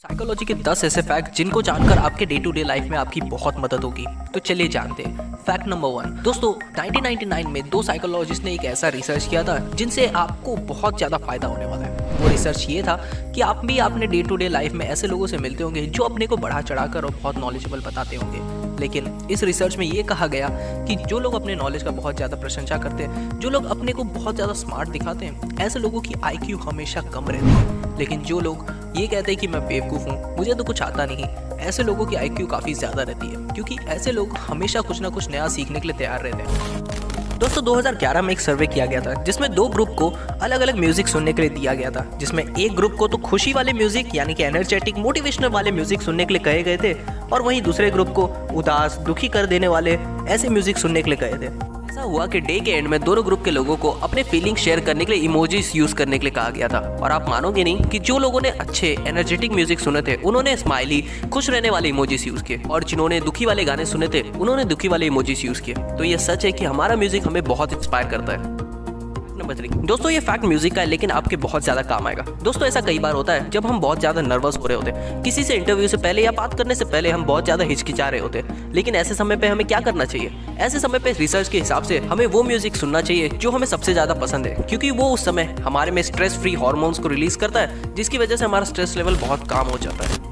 Psychology के 10 ऐसे fact जिनको जानकर आपके डे टू डे लाइफ में आपकी बहुत मदद होगी। तो चलिए जानते हैं। फैक्ट नंबर 1 दोस्तों, 1999 में दो साइकोलॉजिस्ट ने एक ऐसा रिसर्च किया था जिनसे आपको बहुत ज़्यादा फायदा होने वाला है। वो रिसर्च ये था कि आप भी अपने डे टू डे लाइफ में ऐसे लोगों से मिलते होंगे जो अपने को बढ़ा चढ़ाकर और बहुत नॉलेजेबल बताते होंगे। लेकिन इस रिसर्च में ये कहा गया कि जो लोग अपने नॉलेज का बहुत ज़्यादा प्रशंसा करते हैं, जो लोग अपने को बहुत ज़्यादा स्मार्ट दिखाते हैं, ऐसे लोगों की IQ हमेशा कम रहती है। लेकिन जो लोग ये कहते हैं कि मैं बेवकूफ़ हूँ, मुझे तो कुछ आता नहीं, ऐसे लोगों की IQ काफ़ी ज़्यादा रहती है, क्योंकि ऐसे लोग हमेशा कुछ ना कुछ नया सीखने के लिए तैयार रहते हैं। दोस्तों 2011 में एक सर्वे किया गया था जिसमें दो ग्रुप को अलग अलग म्यूजिक सुनने के लिए दिया गया था, जिसमें एक ग्रुप को तो खुशी वाले म्यूजिक यानी कि एनर्जेटिक मोटिवेशनल वाले म्यूजिक सुनने के लिए कहे गए थे, और वहीं दूसरे ग्रुप को उदास दुखी कर देने वाले ऐसे म्यूजिक सुनने के लिए कहे थे। ऐसा हुआ कि डे के एंड में दोनों ग्रुप के लोगों को अपने फीलिंग शेयर करने के लिए इमोजीज यूज करने के लिए कहा गया था। और आप मानोगे नहीं कि जो लोगों ने अच्छे एनर्जेटिक म्यूजिक सुने थे उन्होंने स्माइली खुश रहने वाले इमोजीज यूज किए, और जिन्होंने दुखी वाले गाने सुने थे उन्होंने दुखी वाले इमोजीज यूज किए। तो ये सच है कि हमारा म्यूजिक हमें बहुत इंस्पायर करता है। नंबर 3 दोस्तों, ये फैक्ट म्यूजिक का है लेकिन आपके बहुत ज्यादा काम आएगा। दोस्तों ऐसा कई बार होता है जब हम बहुत ज्यादा नर्वस हो रहे होते हैं, किसी से इंटरव्यू से पहले या बात करने से पहले हम बहुत ज्यादा हिचकिचा रहे होते हैं। लेकिन ऐसे समय पे हमें क्या करना चाहिए? ऐसे समय पे रिसर्च के हिसाब से हमें वो म्यूजिक सुनना चाहिए जो हमें सबसे ज्यादा पसंद है, क्योंकि वो उस समय हमारे में स्ट्रेस फ्री हार्मोन्स को रिलीज करता है, जिसकी वजह से हमारा स्ट्रेस लेवल बहुत कम हो जाता है।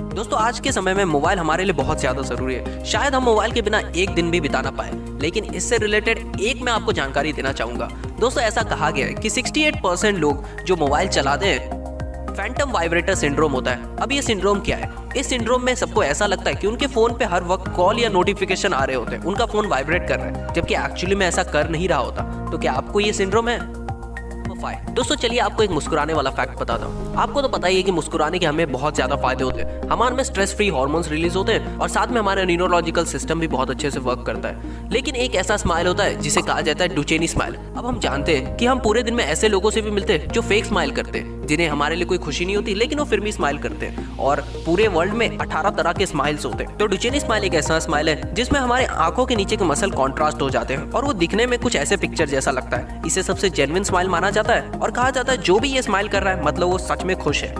दोस्तों आज के समय में मोबाइल हमारे लिए बहुत ज़्यादा ज़रूरी है। शायद हम मोबाइल के बिना एक दिन भी बिता ना पाए, लेकिन इससे रिलेटेड एक मैं आपको जानकारी देना चाहूँगा। दोस्तों ऐसा कहा गया है कि 68% लोग जो मोबाइल चलाते हैं, फैंटम वाइब्रेटर सिंड्रोम होता है। अब ये सिंड्रोम क्या है? इस सिंड्रोम में सबको ऐसा लगता है कि उनके फ़ोन पे हर वक्त कॉल या नोटिफिकेशन आ रहे होते हैं, उनका फ़ोन वाइब्रेट कर रहा है, जबकि एक्चुअली में ऐसा कर नहीं रहा होता। तो क्या आपको ये सिंड्रोम है? दोस्तों चलिए आपको एक मुस्कुराने वाला फैक्ट बताता हूँ। आपको तो पता ही है कि मुस्कुराने के हमें बहुत ज्यादा फायदे होते हैं। हमारे में स्ट्रेस फ्री हार्मोन्स रिलीज होते हैं, और साथ में हमारा न्यूरोलॉजिकल सिस्टम भी बहुत अच्छे से वर्क करता है। लेकिन एक ऐसा स्माइल होता है जिसे कहा जाता है डुचेनी स्माइल। अब हम जानते हैं कि हम पूरे दिन में ऐसे लोगों से भी मिलते हैं जो फेक स्माइल करते हैं, जिन्हें हमारे लिए कोई खुशी नहीं होती लेकिन वो फिर भी स्माइल करते हैं। और पूरे वर्ल्ड में 18 तरह के स्माइल्स होते हैं। तो डुचेनी स्माइल एक ऐसा स्माइल है जिसमें हमारे आंखों के नीचे के मसल कॉन्ट्रास्ट हो जाते हैं और वो दिखने में कुछ ऐसे पिक्चर जैसा लगता है। इसे सबसे जेन्युइन स्माइल माना जाता है, और कहा जाता है जो भी ये स्माइल कर रहा है मतलब वो सच में खुश है।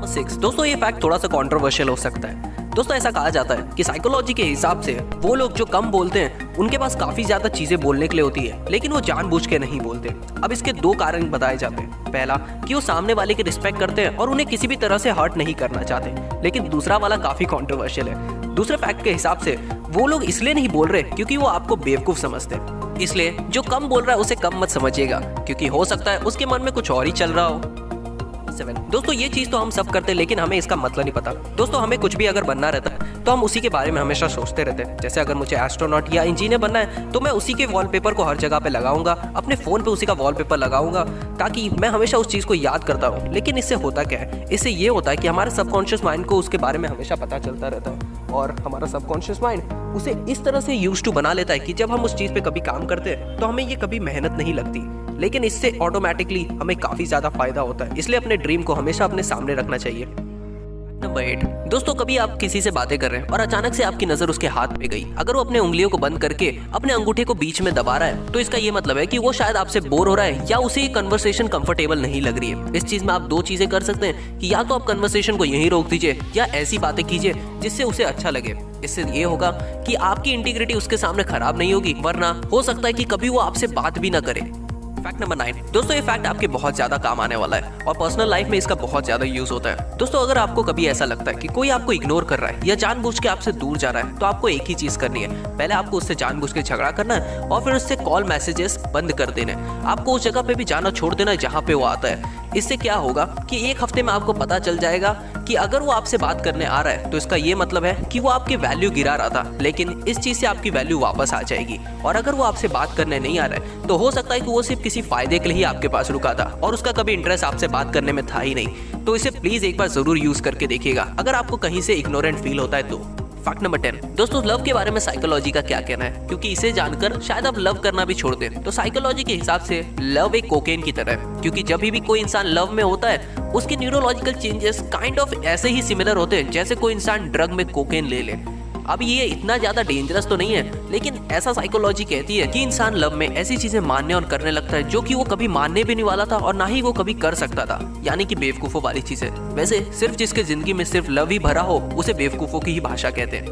6 दोस्तों, ये फैक्ट थोड़ा सा कंट्रोवर्शियल हो सकता है। दोस्तों ऐसा कहा जाता है कि साइकोलॉजी के हिसाब से वो लोग जो कम बोलते हैं उनके पास काफी ज्यादा चीजें बोलने के लिए होती है, लेकिन वो जानबूझ के नहीं बोलते। अब इसके दो कारण बताए जाते हैं। पहला कि वो सामने वाले की रिस्पेक्ट करते हैं और उन्हें किसी भी तरह से हर्ट नहीं करना चाहते, लेकिन दूसरा वाला काफी कंट्रोवर्शियल है। दूसरे फैक्ट के हिसाब से वो लोग इसलिए नहीं बोल रहे क्योंकि वो आपको बेवकूफ समझते हैं। इसलिए जो कम बोल रहा है उसे कम मत समझिएगा, क्योंकि हो सकता है उसके मन में कुछ और ही चल रहा हो। 7 दोस्तों, ये चीज तो हम सब करते हैं लेकिन हमें इसका मतलब नहीं पता। दोस्तों हमें कुछ भी अगर बनना रहता है तो हम उसी के बारे में हमेशा सोचते रहते हैं। जैसे अगर मुझे एस्ट्रोनॉट या इंजीनियर बनना है तो मैं उसी के वॉलपेपर को हर जगह पे लगाऊंगा, अपने फोन पे उसी का वॉलपेपर लगाऊंगा, ताकि मैं हमेशा उस चीज को याद करता रहूं। लेकिन इससे होता क्या है? इससे ये होता है कि हमारे सबकॉन्शियस माइंड को उसके बारे में हमेशा पता चलता रहता है, और हमारा सबकॉन्शियस माइंड उसे इस तरह से यूज टू बना लेता है कि जब हम उस चीज पे कभी काम करते हैं तो हमें ये कभी मेहनत नहीं लगती, लेकिन इससे ऑटोमेटिकली हमें काफी ज्यादा फायदा होता है। इसलिए अपने ड्रीम को हमेशा अपने सामने रखना चाहिए। नंबर 8 दोस्तों, कभी आप किसी से बातें कर रहे हैं और अचानक से आपकी नजर उसके हाथ पे गई। अगर वो अपने उंगलियों को बंद करके अपने अंगूठे को बीच में दबा रहा है तो इसका ये मतलब है कि वो शायद आपसे बोर हो रहा है या उसे ये कन्वर्सेशन कंफर्टेबल नहीं लग रही है। इस चीज में आप दो चीजें कर सकते हैं कि या तो आप कन्वर्सेशन को यहीं रोक दीजिए या ऐसी बातें कीजिए जिससे उसे अच्छा लगे। इससे ये होगा कि आपकी इंटीग्रिटी उसके सामने खराब नहीं होगी, वरना हो सकता है कि कभी वो आपसे बात भी ना करे। फैक्ट नंबर 9 दोस्तों, ये फैक्ट आपके बहुत ज्यादा काम आने वाला है और पर्सनल लाइफ में इसका बहुत ज्यादा यूज होता है। दोस्तों अगर आपको कभी ऐसा लगता है कि कोई आपको इग्नोर कर रहा है या जानबूझ के आपसे दूर जा रहा है, तो आपको एक ही चीज करनी है। पहले आपको उससे जानबूझ के झगड़ा करना है और फिर उससे कॉल मैसेजेस बंद कर देने। आपको उस जगह पे भी जाना छोड़ देना है जहाँ पे वो आता है। इससे क्या होगा कि एक हफ्ते में आपको पता चल जाएगा कि अगर वो आपसे बात करने आ रहा है तो इसका ये मतलब है कि वो आपकी वैल्यू गिरा रहा था, लेकिन इस चीज से आपकी वैल्यू वापस आ जाएगी। और अगर वो आपसे बात करने नहीं आ रहा है तो हो सकता है कि वो सिर्फ किसी फायदे के लिए ही आपके पास रुका था और उसका कभी इंटरेस्ट आपसे बात करने में था ही नहीं। तो इसे प्लीज एक बार जरूर यूज करके देखिएगा अगर आपको कहीं से इग्नोरेंट फील होता है तो। फैक्ट नंबर 10 दोस्तों, लव के बारे में साइकोलॉजी का क्या कहना है, क्योंकि इसे जानकर शायद आप लव करना भी छोड़ दें। तो साइकोलॉजी के हिसाब से लव एक कोकेन की तरह है, क्योंकि जब भी कोई इंसान लव में होता है उसके न्यूरोलॉजिकल चेंजेस काइंड ऑफ ऐसे ही सिमिलर होते हैं जैसे कोई इंसान ड्रग में कोकेन ले ले। अब ये इतना ज्यादा डेंजरस तो नहीं है, लेकिन ऐसा साइकोलॉजी कहती है कि इंसान लव में ऐसी चीजें मानने और करने लगता है जो कि वो कभी मानने भी नहीं वाला था और ना ही वो कभी कर सकता था, यानी कि बेवकूफों वाली चीजें। वैसे सिर्फ जिसके जिंदगी में सिर्फ लव ही भरा हो उसे बेवकूफों की ही भाषा कहते हैं।